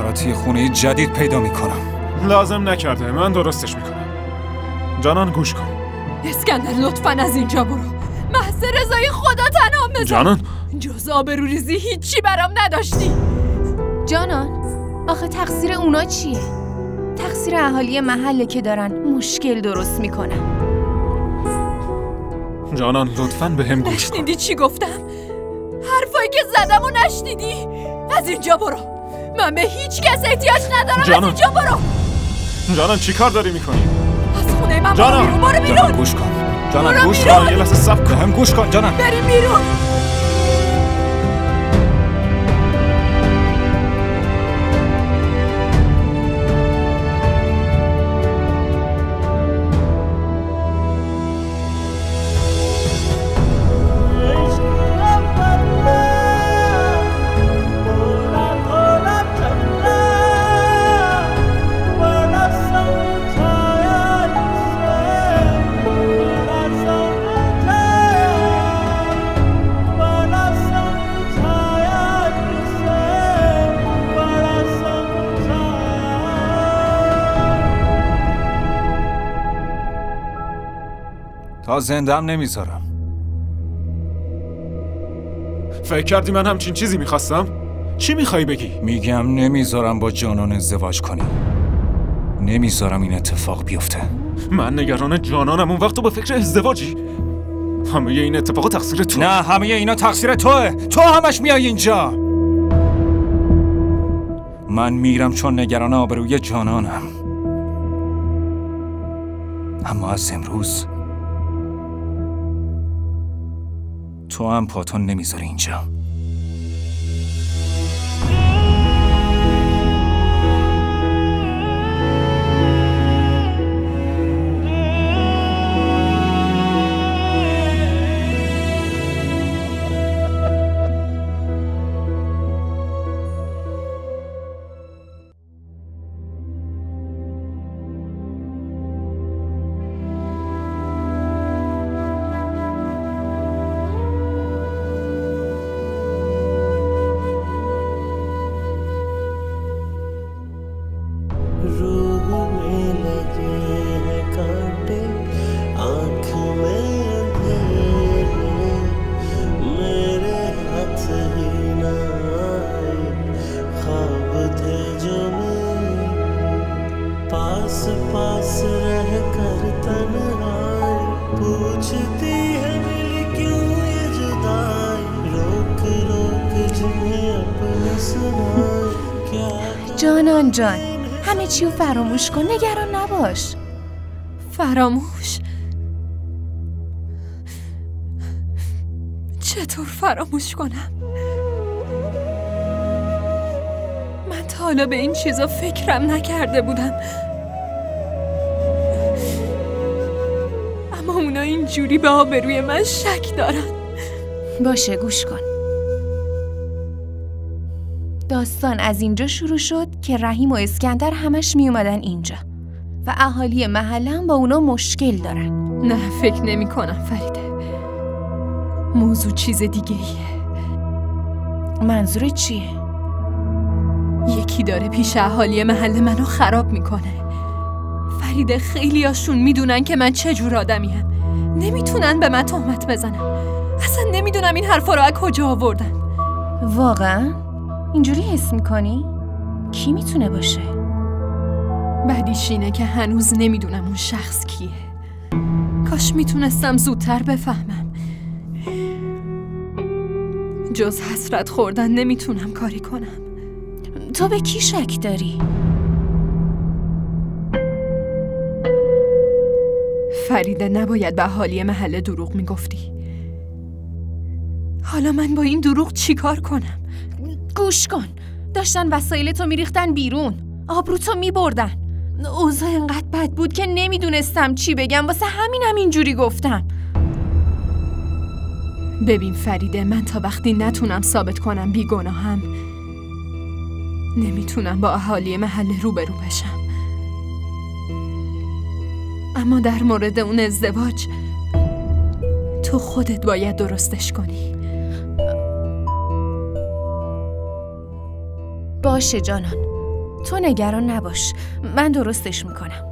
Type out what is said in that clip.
برات یه خونه جدید پیدا میکنم. لازم نکرده، من درستش میکنم. جانان گوش کن. اسکندر لطفاً از اینجا برو. محض رضای خدا تنها بذار. جانان جز آبروریزی هیچی برام نداشتی. جانان آخه تقصیر اونا چیه؟ تقصیر اهالی محله که دارن مشکل درست میکنن. جانان لطفاً به هم گوش کن. نشنیدی چی گفتم؟ حرفایی که زدم و نشنیدی؟ از اینجا برو. من به هیچ کس احتیاج ندارم. جانان. از اینجا برو. جانان چی کار داری میکنی؟ از خونه من جانان. برو بیرون. جانان گوش کن. جانان گوش جانان کن. یه لحظه صبر کن. به هم گوش کن جانان. بریم بیرون. تا زندم نمیذارم. فکر کردی من همچین چیزی میخواستم؟ چی میخوایی بگی؟ میگم نمیذارم با جانان ازدواج کنی. نمیذارم این اتفاق بیفته. من نگران جانانم، اون وقت تو با فکر ازدواجی. همه این اتفاق تقصیر تو. نه همه اینا تقصیر توه. تو همش میای اینجا. من میرم چون نگران آبروی جانانم. اما از امروز تو هم پاتون نمیذاری اینجا. جانان جان همه چی رو فراموش کن، نگران نباش. فراموش؟ چطور فراموش کنم؟ من تا حالا به این چیزا فکرم نکرده بودم، اما اونا اینجوری به آبروی من شک دارن. باشه گوش کن. داستان از اینجا شروع شد که رحیم و اسکندر همش می اومدن اینجا و اهالی محله هم با اونا مشکل دارن. نه فکر نمی کنم فریده، موضوع چیز دیگه ایه. منظور چیه؟ یکی داره پیش اهالی محله منو خراب میکنه. فریده خیلیاشون میدونن که من چه جور آدمیم، نمیتونن به من تهمت بزنن. اصلا نمیدونم این حرفا رو از کجا آوردن. واقعا؟ اینجوری حس میکنی؟ کی میتونه باشه؟ بعدیش اینه که هنوز نمیدونم اون شخص کیه. کاش میتونستم زودتر بفهمم. جز حسرت خوردن نمیتونم کاری کنم. تو به کی شک داری؟ فریده نباید به اهالی محله دروغ میگفتی. حالا من با این دروغ چی کار کنم؟ گوش کن، داشتن وسایلتو میریختن بیرون، آبروتو میبردن. اوضاع انقدر بد بود که نمیدونستم چی بگم، واسه همینم اینجوری گفتم. ببین فریده، من تا وقتی نتونم ثابت کنم بیگناهم نمیتونم با اهالی محله روبرو بشم. اما در مورد اون ازدواج تو خودت باید درستش کنی. باشه جانان، تو نگران نباش، من درستش میکنم.